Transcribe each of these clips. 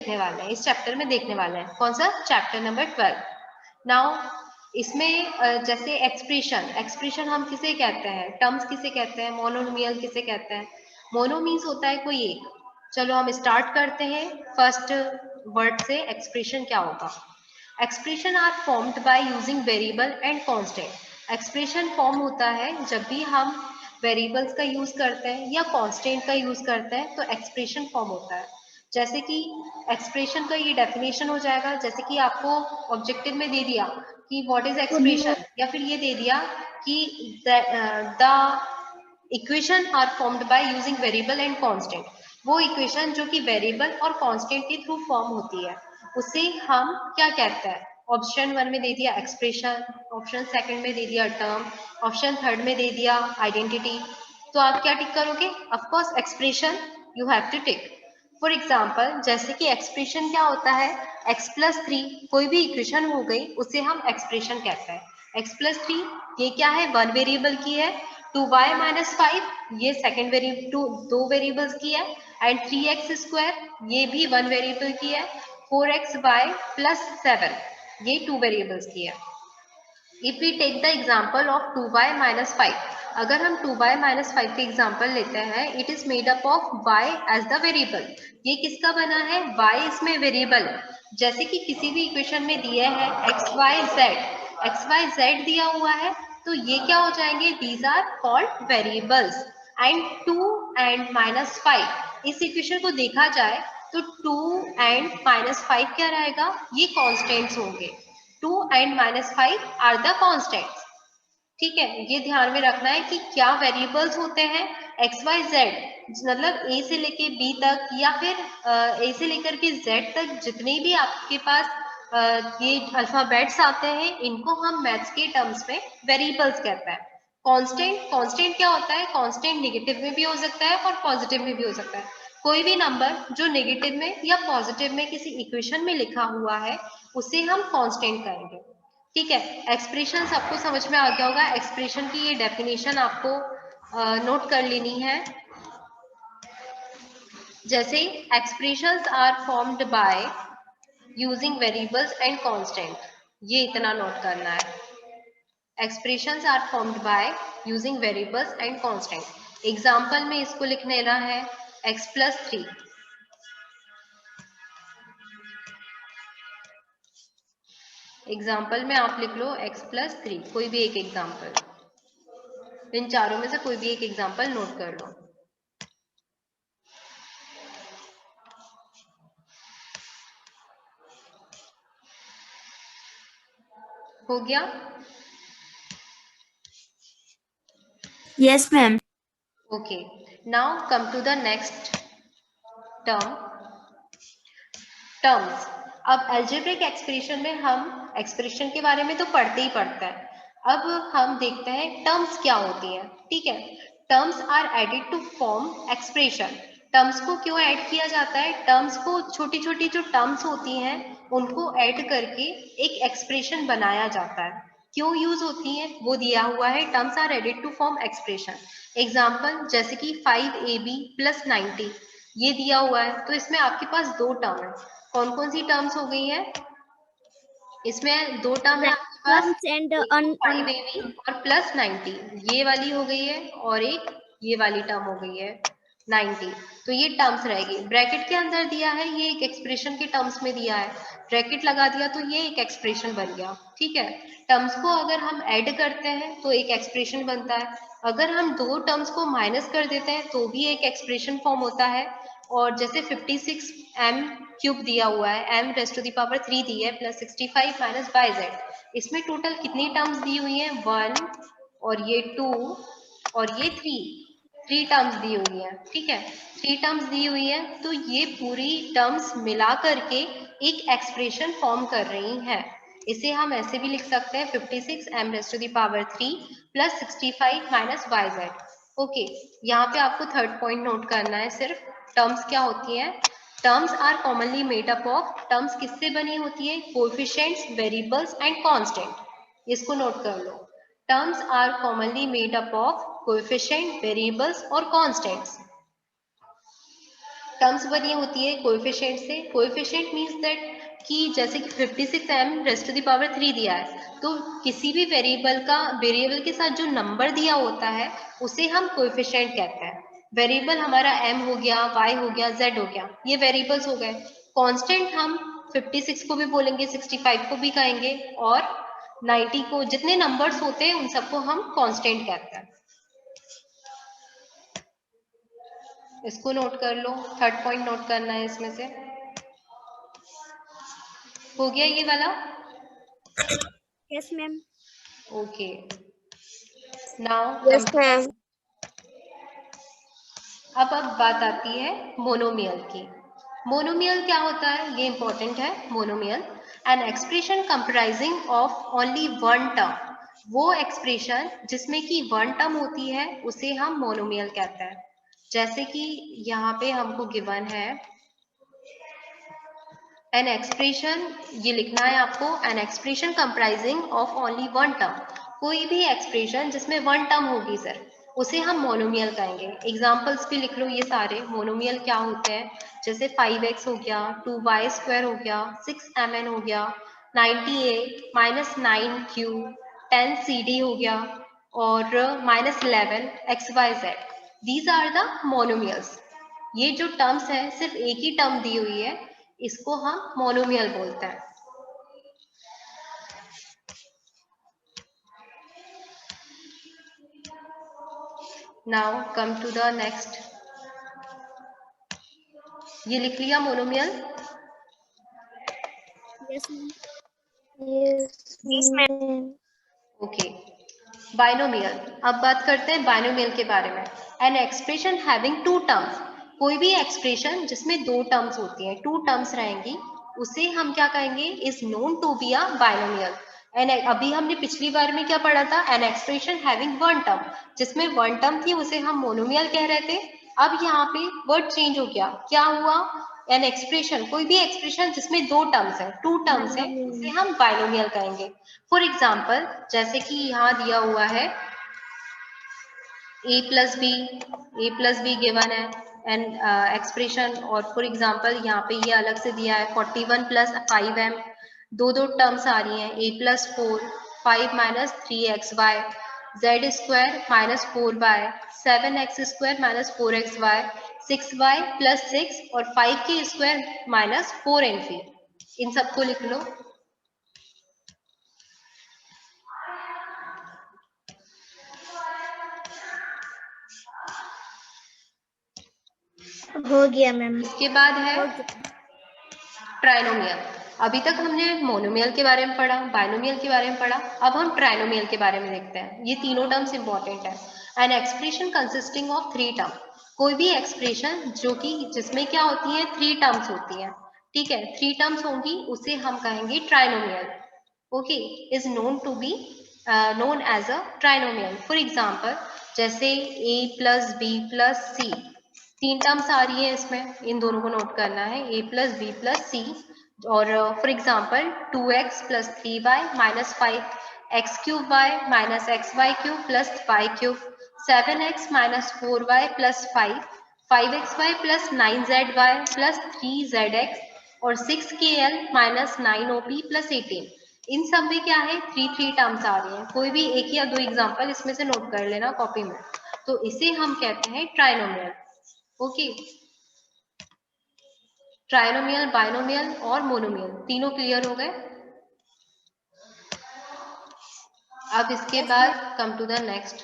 देखने वाले हैं, इस चैप्टर में देखने वाले हैं। कौन सा? Chapter number 12। नाउ इसमें जैसे एक्सप्रेशन हम किसे कहते हैं, टर्म्स किसे कहते हैं, मोनोमियल किसे कहते हैं। मोनो मीन्स होता है कोई एक। चलो हम स्टार्ट करते हैं फर्स्ट वर्ड से। एक्सप्रेशन क्या होगा? Expression are formed by using variable and constant. Expression form होता है जब भी हम वेरिएबल्स का यूज करते हैं या कांस्टेंट का यूज करते हैं, तो एक्सप्रेशन फॉर्म होता है। जैसे कि एक्सप्रेशन का ये डेफिनेशन हो जाएगा, जैसे कि आपको ऑब्जेक्टिव में दे दिया कि व्हाट इज एक्सप्रेशन, या फिर ये दे दिया कि the equation are formed by using variable and constant. वो इक्वेशन जो कि वेरिएबल और कांस्टेंट के थ्रू फॉर्म होती है, उसे हम क्या कहते हैं? ऑप्शन 1 में दे दिया एक्सप्रेशन, ऑप्शन सेकंड में दे दिया टर्म, ऑप्शन थर्ड में दे दिया आइडेंटिटी। तो आप क्या टिक करोगे? Of course expression you have to tick. For example, जैसे कि एक्सप्रेशन क्या होता है? x+3 कोई भी इक्वेशन हो गई, उसे हम एक्सप्रेशन कहते हैं। x+3 ये क्या है? वन वेरिएबल की है। 2y-5 ये सेकेंड वेरिएबल, दो वेरिएबल्स की है। एंड 3x² ये भी वन वेरिएबल की है। 4xy+7 ये टू वेरिएबल्स की है। If we take the example of 2y-5, अगर हम 2y-5 के एग्जाम्पल लेते हैं, it is made up of y as the variable. ये किसका बना है? y इसमें वेरिएबल। जैसे कि किसी भी इक्वेशन में दिया है xy z दिया हुआ है, तो ये क्या हो जाएंगे? These are called variables. And 2 and -5, इस इक्वेशन को देखा जाए तो 2 एंड -5 क्या रहेगा? ये कॉन्स्टेंट्स होंगे। 2 एंड -5 आर द कॉन्स्टेंट्स। ठीक है, ये ध्यान में रखना है कि क्या वेरिएबल्स होते हैं। एक्स वाई जेड मतलब ए से लेके बी तक, या फिर ए से लेकर के जेड तक जितने भी आपके पास ये अल्फाबेट्स आते हैं, इनको हम मैथ्स के टर्म्स में वेरिएबल्स कहते हैं। कांस्टेंट क्या होता है? कांस्टेंट नेगेटिव में भी हो सकता है और पॉजिटिव में भी हो सकता है। कोई भी नंबर जो नेगेटिव में या पॉजिटिव में किसी इक्वेशन में लिखा हुआ है, उसे हम कांस्टेंट कहेंगे। ठीक है, एक्सप्रेशन आपको समझ में आ गया होगा। एक्सप्रेशन की ये डेफिनेशन आपको नोट कर लेनी है। जैसे expressions are formed by using variables and constant, ये इतना नोट करना है। Expressions are formed by using variables and constant. Example में इसको लिख लेना है x+3। एग्जाम्पल में आप लिख लो x+3, कोई भी एक एग्जाम्पल, इन चारों में से कोई भी एक एग्जाम्पल नोट कर लो। हो गया? Yes, ma'am. Okay, now come to the next term, terms। अब algebraic expression में हम expression के बारे में तो पढ़ते ही पढ़ते हैं। अब हम देखते हैं terms क्या होती हैं। ठीक है, terms are added to form expression। Terms को क्यों ऐड किया जाता है? टर्म्स को, छोटी छोटी जो टर्म्स होती हैं, उनको ऐड करके एक एक्सप्रेशन बनाया जाता है। क्यों यूज होती हैं वो दिया हुआ है। Terms are added to form expression. Example जैसे कि 5ab + 90 ये दिया हुआ है, तो इसमें आपके पास दो टर्म है। कौन कौन सी टर्म्स हो गई है? इसमें दो टर्म है आपके पास, Terms and एक तो 5ab और +90 ये वाली हो गई है, और एक ये वाली टर्म हो गई है 90। तो ये टर्म्स रहेगी। ब्रैकेट के अंदर दिया है, ये एक एक्सप्रेशन के टर्म्स में दिया है, ब्रैकेट लगा दिया तो ये एक एक्सप्रेशन बन गया। ठीक है, टर्म्स को अगर हम ऐड करते हैं तो एक एक्सप्रेशन बनता है। अगर हम दो टर्म्स को माइनस कर देते हैं तो भी एक एक्सप्रेशन फॉर्म होता है। और जैसे 56m³ दिया हुआ है, m⁻³ दी है, +65 - yz, इसमें टोटल कितनी टर्म्स दी हुई है? 1 और ये 2 और ये 3 टर्म्स दी हुई है। ठीक है, 3 टर्म्स दी हुई है, तो ये पूरी टर्म्स मिला करके एक एक्सप्रेशन फॉर्म कर रही है। इसे हम ऐसे भी लिख सकते हैं 56m⁻³ +65 - yz। ओके, यहाँ पे आपको थर्ड पॉइंट नोट करना है सिर्फ। टर्म्स क्या होती हैं? Terms are commonly made up of, terms किससे बनी होती है? Coefficients, variables and constant. इसको नोट कर लो। Terms are commonly made up of coefficient, variables और कांस्टेंट्स। टर्म्स बनी होती है कोएफिशिएंट से। कोएफिशिएंट मींस दैट कि जैसे कि 56m raise to the power 3 दिया है, तो किसी भी वेरिएबल के साथ जो नंबर दिया होता है उसे हम कोएफिशिएंट कहते हैं। वेरिएबल हमारा m हो गया, y हो गया, z हो गया, ये वेरिएबल्स हो गए। कांस्टेंट हम 56 को भी बोलेंगे, 65 को भी कहेंगे, और 90 को, जितने नंबर्स होते हैं उन सबको हम कांस्टेंट कहते हैं। इसको नोट कर लो, थर्ड पॉइंट नोट करना है इसमें से। हो गया ये वाला? Yes, ma'am. Okay, now Yes, ma'am. अब बात आती है मोनोमियल की। मोनोमियल क्या होता है, ये इंपॉर्टेंट है। Monomial an expression comprising of only one term, वो एक्सप्रेशन जिसमें कि वन टर्म होती है उसे हम मोनोमियल कहते हैं। जैसे कि यहाँ पे हमको गिवन है एन एक्सप्रेशन, ये लिखना है आपको, an expression comprising of only one term, कोई भी एक्सप्रेशन जिसमें वन टर्म होगी सर, उसे हम मोनोमियल कहेंगे। एग्जाम्पल्स भी लिख लो ये सारे मोनोमियल क्या होते हैं, जैसे 5x हो गया, 2y² हो गया, 6mn हो गया, 98 -9q, 10cd हो गया, और -11xyz। These are the monomials. ये जो टर्म्स है सिर्फ एक ही टर्म दी हुई है, इसको हम मोनोमियल बोलते हैं। Now come to the next. ये लिख लिया monomial? Yes, ma'am. Yes, ma'am. Okay, binomial. अब बात करते हैं बाइनोमियल के बारे में। An expression having two terms, कोई भी एक्सप्रेशन जिसमें दो टर्म्स होती हैं, टू टर्म्स रहेंगी, उसे हम क्या कहेंगे, is known to be a binomial. अभी हमने पिछली बार में क्या पढ़ा था, an expression having one term, जिसमें वन टर्म थी उसे हम मोनोमियल कह रहे थे। अब यहाँ पे वर्ड चेंज हो गया, क्या हुआ, एन एक्सप्रेशन, कोई भी एक्सप्रेशन जिसमें दो टर्म्स है, टू टर्म्स है, उसे हम बाइनोमियल कहेंगे। फॉर एग्जाम्पल, जैसे कि यहाँ दिया हुआ है a प्लस बी गिवन है एंड एक्सप्रेशन, और फॉर एग्जाम्पल यहाँ पे ये अलग से दिया है 41 + 5m, दो टर्म्स आ रही हैं, a+4, 5 - 3xy, z² - 4y, 7x² - 4xy, 6y + 6 और 5k² - 4nk। इन सबको लिख लो। हो गया मैम। इसके बाद है ट्राइनोमियल। अभी तक हमने मोनोमियल के बारे में पढ़ा, बाइनोमियल के बारे में पढ़ा, अब हम ट्राइनोमियल के बारे में देखते हैं। ये तीनों टर्म्स इंपॉर्टेंट है। An expression consisting of 3 term, कोई भी एक्सप्रेशन जो कि जिसमें क्या होती है, 3 टर्म्स होती हैं, ठीक है, 3 टर्म्स होंगी, उसे हम कहेंगे trinomial. Okay, is known to be known as a trinomial. For example, जैसे a + b + c, 3 टर्म्स आ रही है इसमें, इन दोनों को नोट करना है, a + b + c। और for example 2x + 3y - 5, x³ y - xy³ + y³, 7x - 4y + 5, 5xy + 9zy + 3zx, और 6kl - 9op + 18। इन सब में क्या है, 3 टर्म्स आ रही हैं। कोई भी एक या दो एग्जाम्पल इसमें से नोट कर लेना कॉपी में। तो इसे हम कहते हैं ट्राइनोमियल। ओके, ट्राइनोमियल, बाइनोमियल और मोनोमियल तीनों क्लियर हो गए। अब इसके बाद come to the next,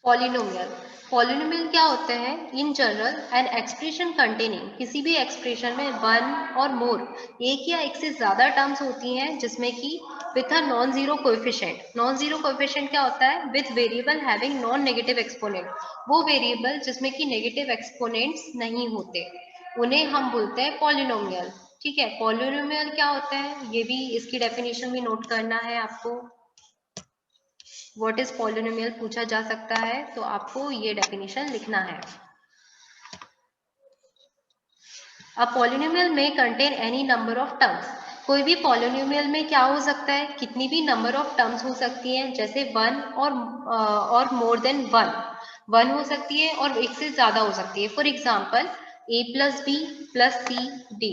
polynomial. Polynomial क्या होते हैं, in general an expression containing, किसी भी एक्सप्रेशन में वन और मोर, एक या एक से ज्यादा टर्म्स होती हैं, जिसमें कि with a non zero coefficient. Non zero coefficient क्या होता है, with variable having non negative exponent, वो वेरिएबल जिसमें कि नेगेटिव एक्सपोनेंट्स नहीं होते, उन्हें हम बोलते हैं पॉलिनोमियल। ठीक है, पॉलिनोमियल क्या होता है, ये भी, इसकी डेफिनेशन भी नोट करना है आपको। व्हाट इज पॉलिनोमियल पूछा जा सकता है, तो आपको ये डेफिनेशन लिखना है। अ पॉलिनोमियल में contain any number of terms, कोई भी पॉलिनोमियल में क्या हो सकता है, कितनी भी नंबर ऑफ टर्म्स हो सकती हैं, जैसे वन और मोर देन वन। 1 हो सकती है और एक से ज्यादा हो सकती है। For example a plus b plus c d.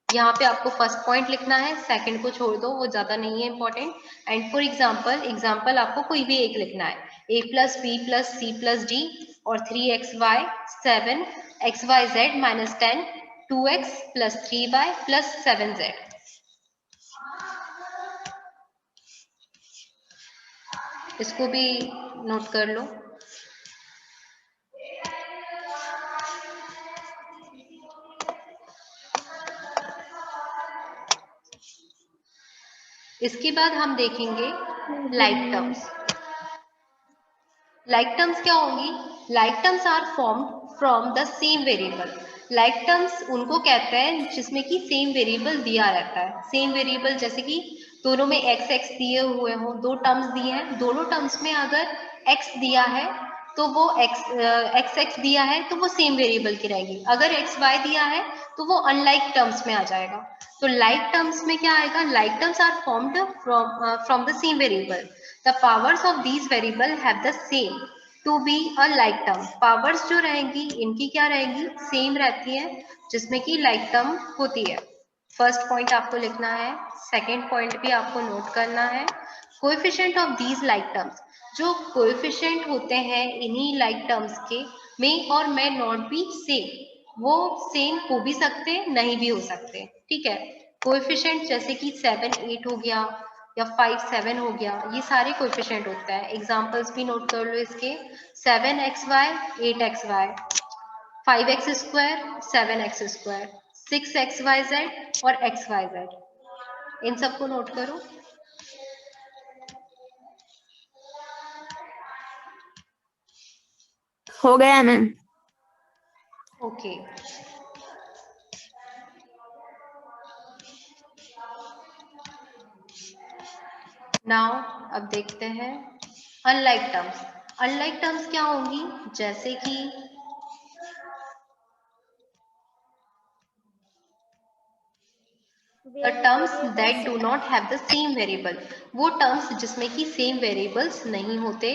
यहाँ पे आपको फर्स्ट पॉइंट लिखना है, सेकंड को छोड़ दो, वो ज्यादा नहीं है इंपॉर्टेंट। एंड फॉर एग्जाम्पल आपको कोई भी एक लिखना है, a plus b plus c plus d और 3xy 7xyz minus 10 2x plus 3y plus 7z। इसको भी नोट कर लो। इसके बाद हम देखेंगे लाइक टर्म्स। लाइक टर्म्स क्या होंगी? Like terms are formed from the same variable. Like terms उनको कहते हैं जिसमें कि सेम वेरिएबल दिया रहता है। सेम वेरिएबल जैसे कि दोनों में x x दिए हुए हो, दो टर्म्स दिए हैं, दोनों टर्म्स में अगर x दिया है तो वो x दिया है तो वो सेम वेरिएबल की रहेगी। अगर x y दिया है तो वो अनलाइक टर्म्स में आ जाएगा। तो लाइक टर्म्स में क्या आएगा? Like terms are formed from the same variable. The powers of these variable have the same to be a like term. Powers जो रहेंगी इनकी क्या रहेंगी? सेम रहती है, जिसमें कि like term होती है। फर्स्ट पॉइंट आपको लिखना है, सेकेंड पॉइंट भी आपको नोट करना है। Coefficient of these like terms, जो कोएफिशिएंट होते हैं इन्हीं लाइक टर्म्स के, मे और मे नॉट बी सेम। वो सेम हो भी सकते, नहीं भी हो सकते, ठीक है। कोएफिशिएंट जैसे कि 7 8 हो गया या 5 7 हो गया, ये सारे कोएफिशिएंट होता है। एग्जांपल्स भी नोट कर लो इसके, 7xy 8xy, 5x square 7x square, 6xyz और xyz। इन सबको नोट करो। हो गया मैम। ओके, नाउ अब देखते हैं अनलाइक टर्म्स। अनलाइक टर्म्स क्या होंगी? जैसे कि the terms that do not have the same variable, वो terms जिसमें कि same variables नहीं होते,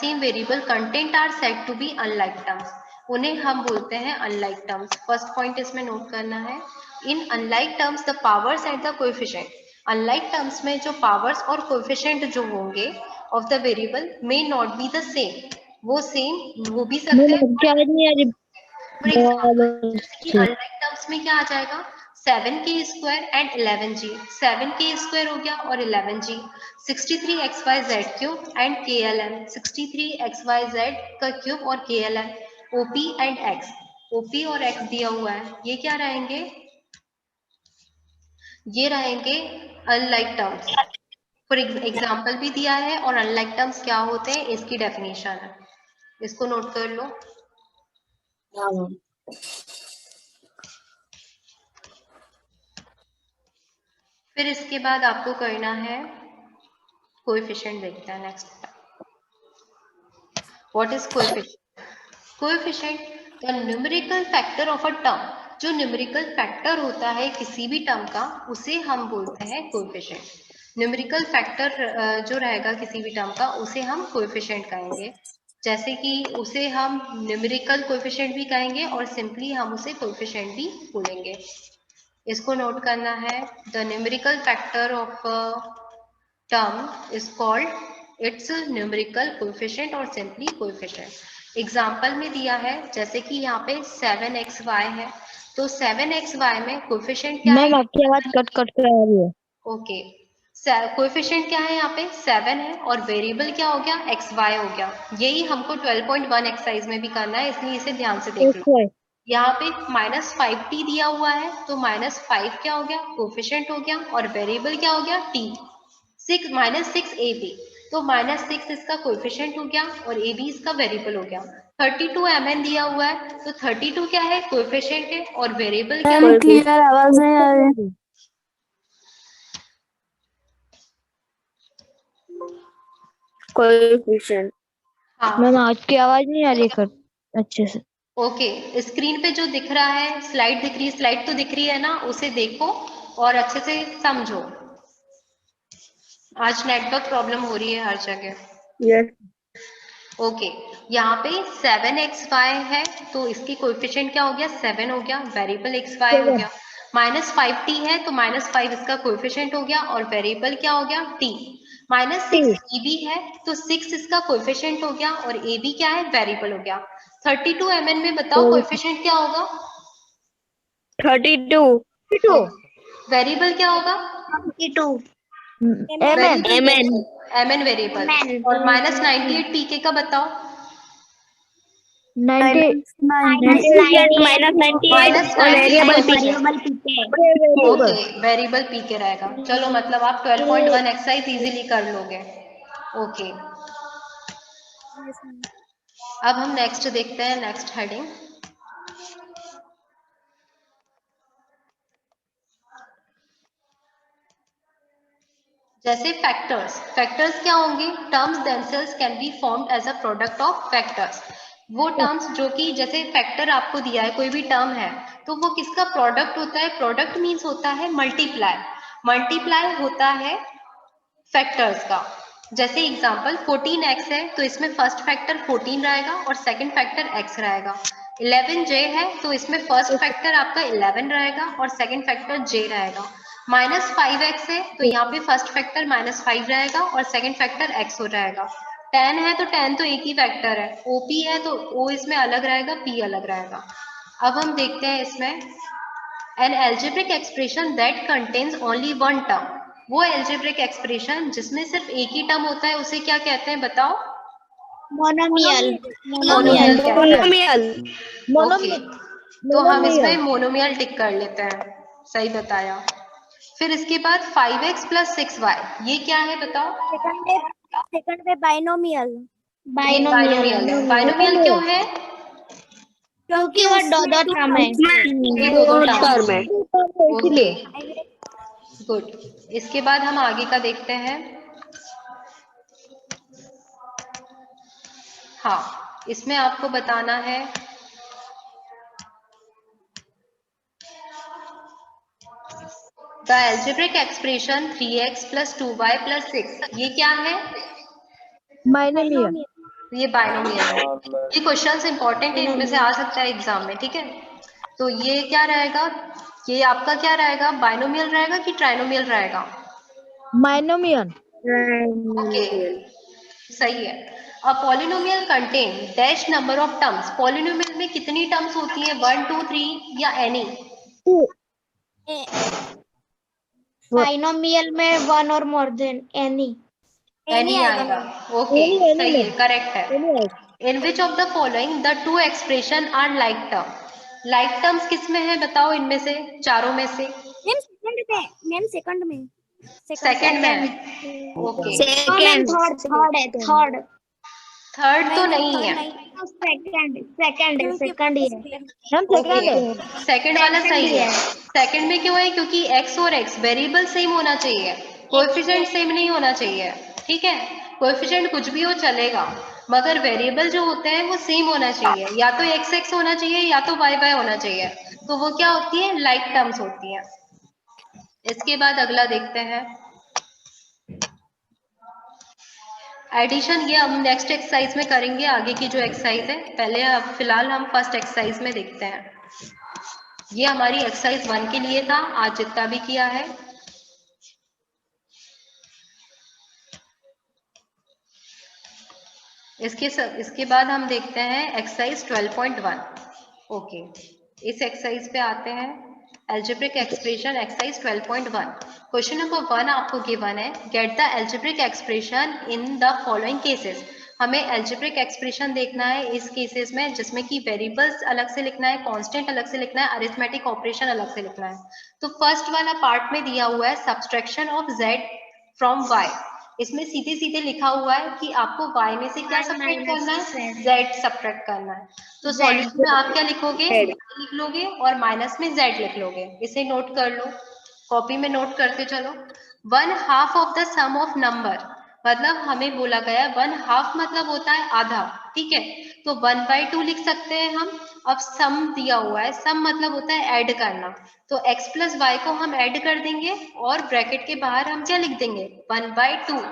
same variable content are said to be unlike terms, उन्हें हम बोलते हैं unlike terms। फर्स्ट पॉइंट इसमें नोट करना है, in unlike terms the powers and the coefficient, unlike terms में जो powers और coefficient जो होंगे of the variable may not be the same, वो same हो भी सकते हैं। क्या नहीं आ रही? फॉर एग्जाम्पल जैसे कि अनलाइक टर्म्स में क्या आ जाएगा? 7k square and 11g, 7k square हो गया और 11g, 63xyz cube and KLM, 63xyz का क्यूब और KLM, OP and x, OP और x दिया हुआ है, ये क्या रहेंगे? ये रहेंगे अनलाइक टर्म्स। फॉर एग्जाम्पल भी दिया है और अनलाइक टर्म्स क्या होते हैं इसकी डेफिनेशन है, इसको नोट कर लो। फिर इसके बाद आपको करना है कोएफिशिएंट, देखते हैं next. What is coefficient? Coefficient the numerical factor of a term, जो न्यूमेरिकल फैक्टर होता है किसी भी टर्म का उसे हम बोलते हैं कोएफिशिएंट। न्यूमेरिकल फैक्टर जो रहेगा किसी भी टर्म का उसे हम कोएफिशिएंट कहेंगे। जैसे कि उसे हम न्यूमेरिकल कोएफिशिएंट भी कहेंगे और सिंपली हम उसे कोएफिशिएंट भी बोलेंगे। इसको नोट करना है, the numerical factor of term is called its numerical coefficient और simply coefficient। एग्जाम्पल में दिया है जैसे कि यहाँ पे 7xy है, तो 7xy में कोएफिशिएंट क्या है? मैम आपकी आवाज कट कट कर आ रही है। ओके, कोएफिशिएंट क्या है? यहाँ पे 7 है और वेरिएबल क्या हो गया? xy हो गया। यही हमको 12.1 एक्सरसाइज में भी करना है, इसलिए इसे ध्यान से देख लो। यहाँ पे -5t दिया हुआ है, तो -5 क्या हो गया? कोएफिशिएंट हो गया और वेरिएबल क्या हो गया? t। 6 तो -6 इसका कोएफिशिएंट हो गया और ab इसका वेरिएबल हो गया। 32 mn दिया हुआ है, तो 32 क्या है? कोएफिशिएंट है और वेरिएबल क्या है? क्लियर आवाज नहीं आ रही। कोएफिशिएंट। हाँ मैम आपकी आवाज नहीं आ रही कर अच्छे से। ओके, स्क्रीन पे जो दिख रहा है स्लाइड दिख रही है, स्लाइड तो दिख रही है ना, उसे देखो और अच्छे से समझो। आज नेटवर्क प्रॉब्लम हो रही है हर जगह। यस ओके, यहाँ पे 7xy है तो इसकी कोएफिशिएंट क्या हो गया, 7 हो गया, वेरिएबल xy हो गया। -5t है तो -5 इसका कोएफिशिएंट हो गया और वेरिएबल क्या हो गया, t। -6 ab है तो 6 इसका कोएफिशिएंट हो गया और ab क्या है, वेरिएबल हो गया। 32 mn में बताओ कोएफिशिएंट क्या होगा, 32 वेरिएबल क्या होगा, 32 mn mn वेरिएबल। और -98 pk का बताओ, -98 और वेरिएबल ओके, वेरिएबल पीके रहेगा। चलो मतलब आप 12.1 एक्सरसाइज इजीली कर लोगे। ओके, अब हम नेक्स्ट देखते हैं, नेक्स्ट हेडिंग। जैसे फैक्टर्स, फैक्टर्स क्या होंगे, terms themselves can be formed as a product of factors. वो टर्म्स जो कि जैसे फैक्टर आपको दिया है, कोई भी टर्म है तो वो किसका प्रोडक्ट होता है, प्रोडक्ट मीन्स होता है मल्टीप्लाई, मल्टीप्लाई होता है फैक्टर्स का। जैसे एग्जांपल 14x है तो इसमें फर्स्ट फैक्टर 14 रहेगा और सेकंड फैक्टर x रहेगा। 11j है तो इसमें फर्स्ट फैक्टर आपका 11 रहेगा और सेकंड फैक्टर j रहेगा। -5x है तो यहाँ पे फर्स्ट फैक्टर -5 रहेगा और सेकंड फैक्टर x हो जाएगा। 10 है तो 10 तो एक ही फैक्टर है। OP है तो O इसमें अलग रहेगा, P अलग रहेगा। अब हम देखते हैं इसमें an algebraic expression that contains only one term। वो algebraic expression जिसमें सिर्फ एक ही टर्म होता है उसे क्या कहते हैं बताओ, मोनोमियल मोनोमियल कहते हैं। ओके, तो हम इसमें मोनोमियल टिक कर लेते हैं, सही बताया। फिर इसके बाद 5x + 6y, ये क्या है बताओ, सेकंड पे बाइनोमियल। बाइनोमियल है। बाइनोमियल क्यों है, क्योंकि वो दो टर्म है। ये दो टर्म है। Okay, good. इसके बाद हम आगे का देखते हैं। हाँ, इसमें आपको बताना है the algebraic expression 3x + 2y + 6, ये क्या है, बाइनोमियल। ये बाइनोमियल है। ये क्वेश्चंस इंपॉर्टेंट है, इनमें से आ सकता है एग्जाम में, ठीक है। तो ये क्या रहेगा, ये आपका क्या रहेगा, बाइनोमियल रहेगा कि ट्राइनोमियल रहेगा, बाइनोमियल। ओके, सही है। A polynomial contain dash number of terms, polynomial में कितनी टर्म्स होती है, 1 2 3 या एनी, बाइनोमियल में वन और मोर देन एनी आएगा। ओके, सही है, करेक्ट है। In which of the following the two expression are like term, like terms किस में है बताओ, इनमें से चारों में से, मैम सेकंड में सेकंड में है। ओके, थर्ड थर्ड तो नहीं है, सेकंड ही है। ओके, सेकंड वाला सही है। सेकंड में क्यों है, क्योंकि x और x वेरिएबल सेम होना चाहिए, कोएफिशिएंट सेम नहीं होना चाहिए, ठीक है। कोएफिशिएंट कुछ भी हो चलेगा, मगर वेरिएबल जो होते हैं वो सेम होना चाहिए, या तो x होना चाहिए या तो y होना चाहिए, तो वो क्या होती है, लाइक टर्म्स होती है। इसके बाद अगला देखते हैं एडिशन, ये हम नेक्स्ट एक्सरसाइज में करेंगे, आगे की जो एक्सरसाइज है। पहले फिलहाल हम फर्स्ट एक्सरसाइज में देखते हैं। ये हमारी एक्सरसाइज 1 के लिए था, आज जितना भी किया है। इसके बाद हम देखते हैं एक्सरसाइज 12.1। ओके, इस एक्सरसाइज पे आते हैं, algebraic expression exercise 12.1। Question number 1 आपको गिवन है, get the algebraic expression in the following cases. हमें एल्जेब्रिक एक्सप्रेशन देखना है इस केसेस में जिसमें कि वेरिएबल्स अलग से लिखना है, कांस्टेंट अलग से लिखना है, अरिथमेटिक ऑपरेशन अलग से लिखना है। तो फर्स्ट वाला पार्ट में दिया हुआ है subtraction of z from y, इसमें सीधे सीधे लिखा हुआ है कि आपको y में से क्या सब्ट्रैक्ट करना है, z सब्ट्रैक्ट करना है। तो सॉल्यूशन में आप क्या लिखोगे, लिख लोगे और माइनस में z लिख लोगे। इसे नोट कर लो, कॉपी में नोट करते चलो। 1/2 of the sum of number, मतलब हमें बोला गया 1/2 मतलब होता है आधा, ठीक है। तो 1/2 लिख सकते हैं हम। अब सम दिया हुआ है, सम मतलब होता है ऐड करना, तो x + y को हम ऐड कर देंगे और ब्रैकेट के बाहर हम क्या लिख देंगे, 1/2।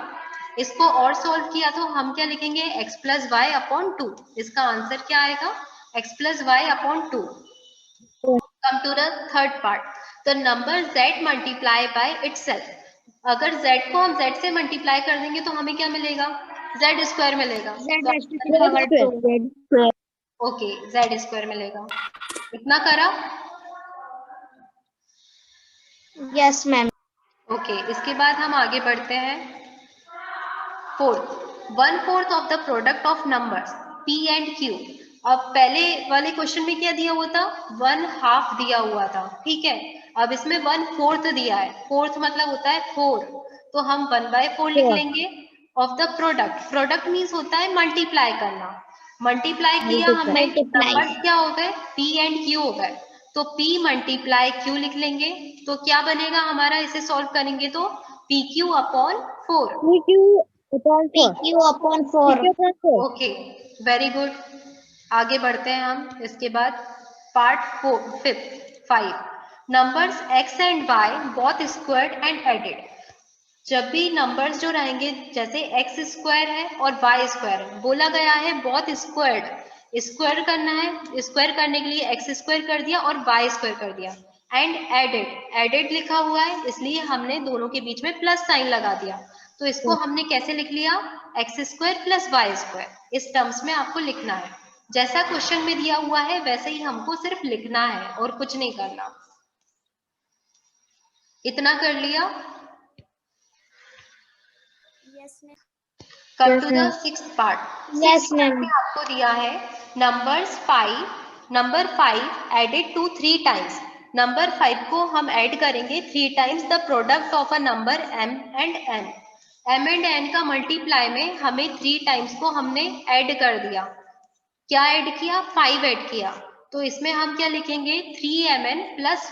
इसको और सॉल्व किया तो हम क्या लिखेंगे, x प्लस वाई अपॉन 2। इसका आंसर क्या आएगा, x plus y upon 2। Come to the third part, the number z multiply by itself. अगर z को हम z से मल्टीप्लाई कर देंगे तो हमें क्या मिलेगा, z स्क्वायर मिलेगा। ओके, z स्क्वायर मिलेगा। इतना करा। Yes, ma'am. ओके, इसके बाद हम आगे बढ़ते हैं। Fourth, 1/4 of the product of numbers p and q। अब पहले वाले क्वेश्चन में क्या दिया हुआ था, 1/2 दिया हुआ था, ठीक है। अब इसमें 1/4 दिया है, फोर्थ मतलब होता है 4, तो हम 1/4 लिख लेंगे of the product. Product means होता है मल्टीप्लाई करना। मल्टीप्लाई किया हमने, नंबर्स क्या हो गए, p एंड q हो गए, तो p मल्टीप्लाई q लिख लेंगे। तो क्या बनेगा हमारा, इसे सॉल्व करेंगे तो pq अपॉन 4। PQ upon 4. Okay, very good. आगे बढ़ते हैं हम। इसके बाद part 5, numbers x and y both squared and added. जब भी नंबर्स जो रहेंगे, जैसे x स्क्वायर है और y स्क्वायर है, बोला गया है बोथ स्क्वायर्ड, स्क्वायर करना है, स्क्वायर करने के लिए x स्क्वायर कर दिया और y स्क्वायर कर दिया, एंड एडेड, एडेड लिखा हुआ है इसलिए हमने दोनों के बीच में प्लस साइन लगा दिया। तो इसको हमने कैसे लिख लिया, x square plus y square. इस टर्म्स में आपको लिखना है, जैसा क्वेश्चन में दिया हुआ है वैसे ही हमको सिर्फ लिखना है और कुछ नहीं करना। इतना कर लिया। Yes, ma'am. Come to the sixth part. Yes, ma'am. में आपको दिया है number 5 added to 3 times. Number 5 को हम ऐड करेंगे 3 times the product of a number m and n। m and n का मल्टीप्लाई में हमें 3 टाइम्स को हमने ऐड कर दिया। क्या ऐड किया, 5 ऐड किया, तो इसमें हम क्या लिखेंगे, 3mn प्लस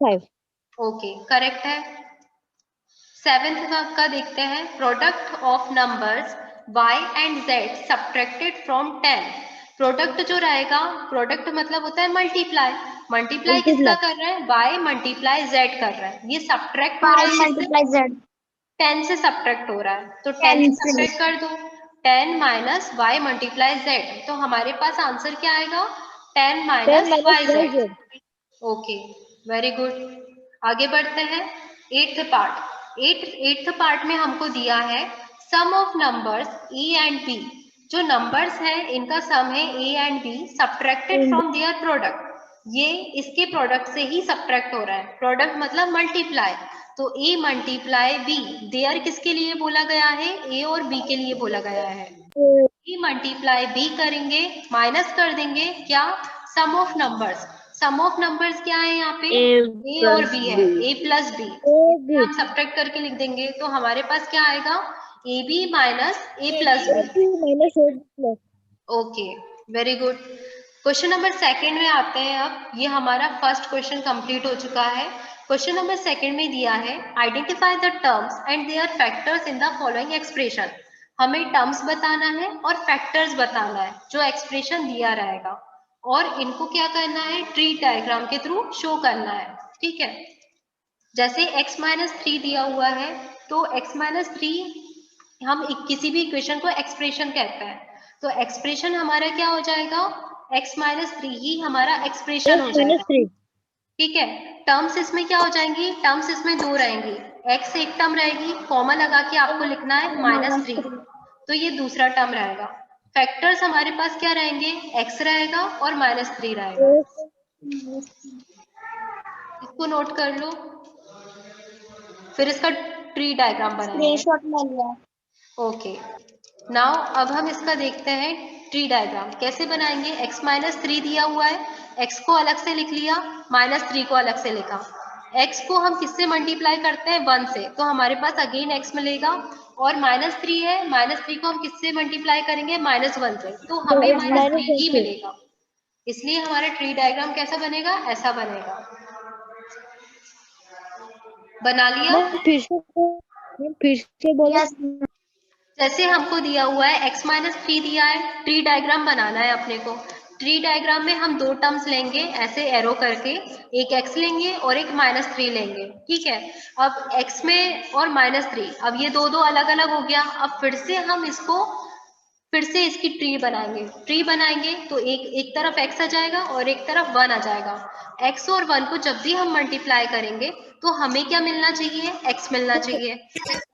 5। ओके, करेक्ट है। सेवेंथ का देखते हैं, product of numbers y and z subtracted from 10। Product जो रहेगा, प्रोडक्ट मतलब होता है मल्टीप्लाई, मल्टीप्लाई किसका कर रहे हैं, y मल्टीप्लाई z कर रहा है, ये सब्ट्रैक्ट हो रहा है, Multiply Z. 10 से सब्ट्रैक्ट हो रहा है, तो 10 से सब्ट्रैक्ट कर दो, 10 माइनस वाई मल्टीप्लाई जेड, तो हमारे पास आंसर क्या आएगा, 10 minus Y Z. Okay, very good. आगे बढ़ते हैं। एट्थ पार्ट में हमको दिया है sum of numbers A and B. जो नंबर्स है इनका सम है A and B subtracted from their product. ये इसके प्रोडक्ट से ही सब्ट्रैक्ट हो रहा है, प्रोडक्ट मतलब मल्टीप्लाई, तो ए मल्टीप्लाई बी, देयर किसके लिए बोला गया है, ए और बी के लिए बोला गया है। ए मल्टीप्लाई बी करेंगे, माइनस कर देंगे क्या, sum of numbers. Sum of numbers क्या है यहाँ पे, ए और बी है, ए प्लस बी, हम सब्ट्रैक्ट करके लिख देंगे, तो हमारे पास क्या आएगा, A B minus A plus B. Okay, very good. Question number second में आते हैं। अब ये हमारा फर्स्ट क्वेश्चन कंप्लीट हो चुका है। क्वेश्चन नंबर सेकंड में दिया है identify the terms and their factors in the following expression. हमें टर्म्स बताना है और फैक्टर्स बताना है जो एक्सप्रेशन दिया रहेगा, और इनको क्या करना है, ट्री डायग्राम के थ्रू शो करना है, ठीक है। जैसे x माइनस 3 दिया हुआ है, तो x माइनस 3 हम किसी भी इक्वेशन को एक्सप्रेशन कहते हैं, तो एक्सप्रेशन हमारा क्या हो जाएगा, x माइनस 3 ही हमारा एक्सप्रेशन हो जाएगा, ठीक है। टर्म्स इसमें क्या हो जाएंगी, टर्म्स इसमें दो रहेंगी, x एक टर्म रहेगी, कॉमा लगा के आपको लिखना है -3, तो ये दूसरा टर्म रहेगा। फैक्टर्स हमारे पास क्या रहेंगे, x रहेगा और -3 रहेगा। इसको नोट कर लो, फिर इसका ट्री डायग्राम बनाएंगे। Screenshot ले लिया. ओके, नाउ अब हम इसका देखते हैं ट्री डायग्राम कैसे बनाएंगे। x माइनस 3 दिया हुआ है, x को अलग से लिख लिया, -3 को अलग से लिखा। x को हम किससे मल्टीप्लाई करते हैं, 1 से, तो हमारे पास अगेन x मिलेगा, और -3 है, -3 को हम किससे मल्टीप्लाई करेंगे, -1 से, तो हमें -3 ही मिलेगा। इसलिए हमारा ट्री डायग्राम कैसा बनेगा, ऐसा बनेगा। बना लिया। फिर से बोलो। Yes. जैसे हमको दिया हुआ है x माइनस 3 दिया है, ट्री डायग्राम बनाना है अपने को। ट्री डायग्राम में हम दो टर्म्स लेंगे ऐसे एरो करके, एक x लेंगे और एक -3 लेंगे, ठीक है। अब x में और -3, अब ये दो दो अलग अलग हो गया। अब फिर से हम इसको फिर से इसकी ट्री बनाएंगे। ट्री बनाएंगे तो एक तरफ x आ जाएगा और एक तरफ 1 आ जाएगा। x और 1 को जब भी हम मल्टीप्लाई करेंगे तो हमें क्या मिलना चाहिए, x मिलना चाहिए।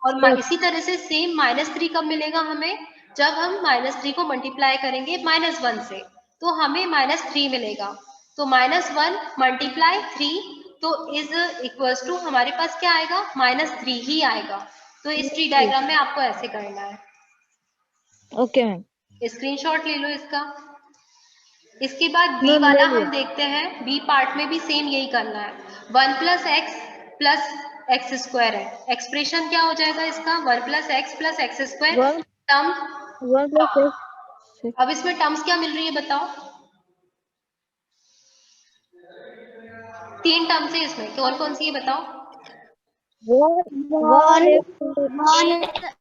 और इसी तरह से सेम -3 कब मिलेगा हमें, जब हम -3 को मल्टीप्लाई करेंगे -1 से, तो हमें -3 मिलेगा। तो -1 मल्टीप्लाई 3 तो इज इक्वल्स टू हमारे पास क्या आएगा, -3 ही आएगा। तो इस ट्री डायग्राम में आपको ऐसे करना है। Okay ma'am. स्क्रीनशॉट ले लो इसका। इसके बाद बी मैम वाला ले हम लिया। देखते हैं। बी पार्ट में भी सेम यही करना है। 1 + x + x² है। एक्सप्रेशन क्या हो जाएगा इसका, 1 + x + x²। 1 term 1 + x। अब इसमें टर्म्स क्या मिल रही है बताओ, 3 टर्म्स है इसमें, कौन कौन सी है बताओ। 1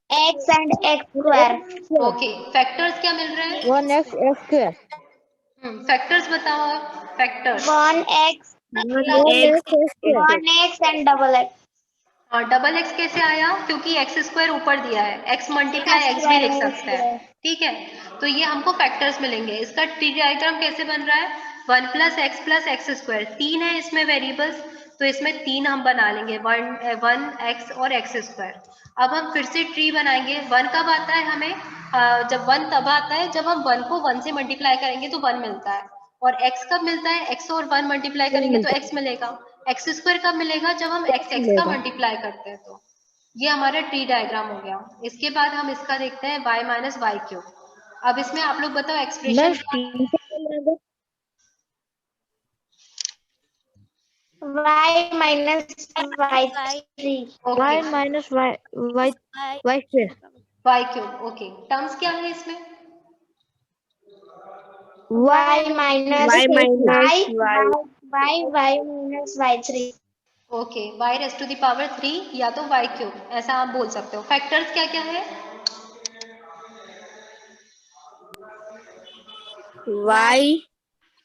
1x and x². Okay, factors क्या मिल रहे हैं, 1x x²। फैक्टर्स बताओ आप, factors. 1x 1x x²। 1x and double x. हाँ, डबल एक्स कैसे आया, क्योंकि x² ऊपर दिया है, x मल्टीप्लाई x भी x² लिख whole सकते हैं, square. ठीक है। तो ये हमको फैक्टर्स मिलेंगे। इसका ट्री डायग्राम कैसे बन रहा है, 1 + x + x²। 3 है इसमें वेरिएबल्स, तो इसमें 3 हम बना लेंगे, 1 x और x²। अब हम फिर से ट्री बनाएंगे। 1 कब आता है हमें, जब 1 तब आता है जब हम 1 को 1 से मल्टीप्लाई करेंगे तो 1 मिलता है। और x कब मिलता है, x और 1 मल्टीप्लाई 1 करेंगे तो मिलता x मिलेगा। x² कब मिलेगा, जब हम x x का मिलेगा। मल्टीप्लाई करते हैं। तो ये हमारा ट्री डायग्राम हो गया। इसके बाद हम इसका देखते हैं y - y³। अब इसमें आप लोग बताओ मैम एक्सप्रेशन। 3 से मिलेगा। y minus y3. Okay, y - y y²। y³। Okay, terms क्या है इसमें, y minus y y y y minus y3. Okay, y⁻³ या तो y³, ऐसा आप बोल सकते हो। फैक्टर्स क्या क्या है, y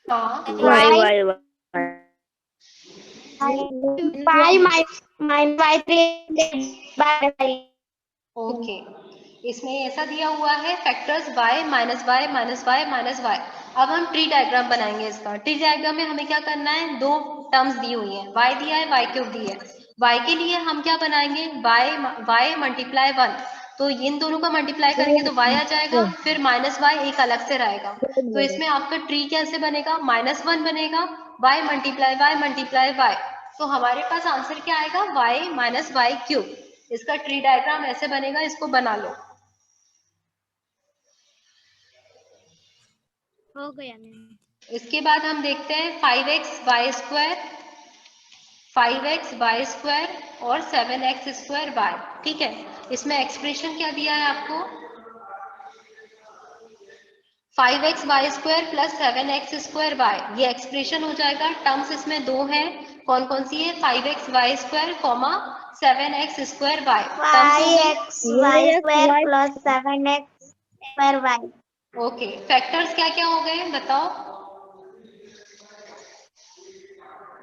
हाँ y y y minus y3 by y. Okay. इसमें ऐसा दिया हुआ है फैक्टर्स y - y - y। अब हम ट्री डायग्राम बनाएंगे इसका। ट्री डायग्राम में हमें क्या करना है, दो टर्म्स दी हुई हैं, y दिया है, y³ दी है। y के लिए हम क्या बनाएंगे, y मल्टीप्लाई 1, तो इन दोनों का मल्टीप्लाई करेंगे तो y आ जाएगा, फिर -y एक अलग से रहेगा। तो इसमें आपका ट्री कैसे बनेगा, -1 बनेगा, y मल्टीप्लाई y। तो हमारे पास आंसर क्या आएगा, y - y³। इसका ट्री डायग्राम ऐसे बनेगा, इसको बना लो। हो गया मैम. इसके बाद हम देखते हैं 5x y² 5x y² और 7x² y, ठीक है। इसमें एक्सप्रेशन क्या दिया है आपको, 5x y² + 7x² y, ये एक्सप्रेशन हो जाएगा। टर्म्स इसमें दो हैं, कौन कौन सी है, 5x y² 7x² y। Terms हो गई। yx y² plus 7x square y. Okay, factors क्या क्या हो गए बताओ।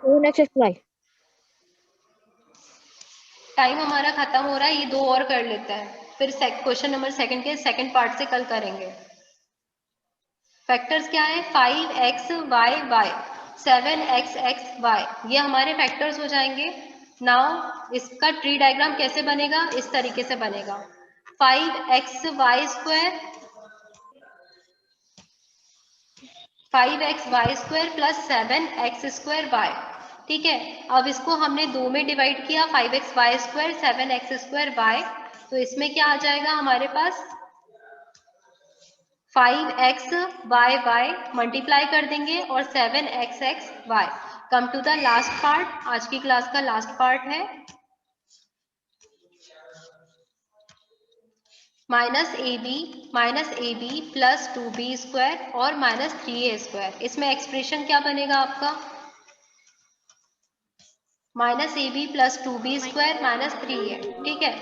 7x y। टाइम हमारा खत्म हो रहा है, ये दो और कर लेते हैं, फिर क्वेश्चन नंबर 2 के सेकंड पार्ट से कल करेंगे। फैक्टर्स क्या है, 5x y y 7x x y, ये हमारे फैक्टर्स हो जाएंगे। नाउ इसका ट्री डायग्राम कैसे बनेगा, इस तरीके से बनेगा, 5x y² 5x y² + 7x² y, ठीक है। अब इसको हमने दो में डिवाइड किया, 5x y² 7x² y, तो इसमें क्या आ जाएगा हमारे पास, 5x y y मल्टीप्लाई कर देंगे और 7x x y। Come to the last part, आज की क्लास का लास्ट पार्ट है, -ab + 2b² और -3a²। इसमें एक्सप्रेशन क्या बनेगा आपका, -ab + 2b² -3a, ठीक है।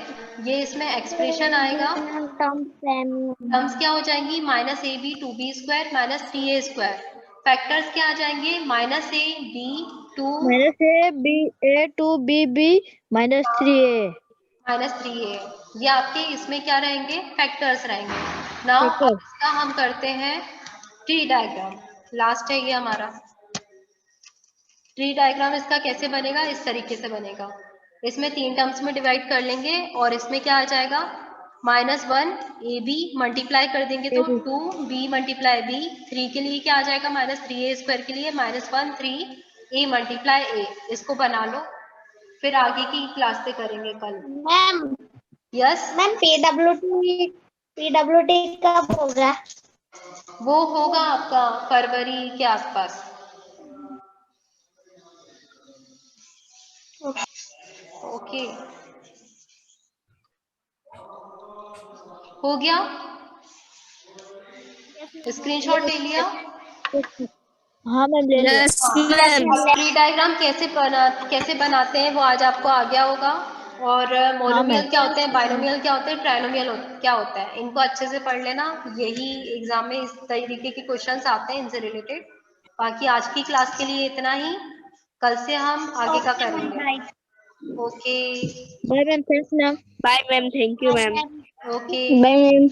ये इसमें एक्सप्रेशन आएगा। Term same. टर्म्स क्या हो जाएंगी, -ab 2b² -3a²। फैक्टर्स क्या आ जाएंगे, minus A B to -a2b -3a -3a, ये आपके इसमें क्या रहेंगे, फैक्टर्स रहेंगे। नाउ अब फैक्टर इसका हम करते हैं ट्री डायग्राम, लास्ट है ये हमारा। ट्री डायग्राम इसका कैसे बनेगा, इस तरीके से बनेगा। इसमें 3 टर्म्स में डिवाइड कर लेंगे और इसमें क्या आ जाएगा, -1 ए बी मल्टीप्लाई कर देंगे तो 2 बी मल्टीप्लाई बी, 3 के लिए क्या आ जाएगा, -3a² के लिए -1 3 a मल्टीप्लाई a। इसको बना लो, फिर आगे की क्लास से करेंगे कल। मैम यस मैम पीडब्ल्यूटी कब होगा? वो होगा आपका फरवरी के आसपास। ओके, हो गया, स्क्रीनशॉट ले लिया। हाँ मैम ले लिया। ट्री डायग्राम कैसे बनाते हैं वो आज आपको आ गया होगा। और मोनोमियल क्या होते हैं, बाइनोमियल क्या होते हैं, ट्राइनोमियल क्या होता है, इनको अच्छे से पढ़ लेना। यही एग्जाम में इस तरीके के क्वेश्चंस आते हैं इनसे रिलेटेड। बाकी आज की क्लास के लिए इतना ही, कल से हम आगे का करेंगे। Okay bye ma'am, thanks ma'am. Bye ma'am, thank you ma'am. Okay bye ma'am,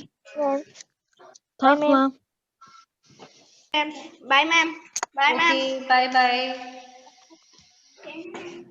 thanks ma'am. Bye ma'am, bye okay, bye bye. Ma'am.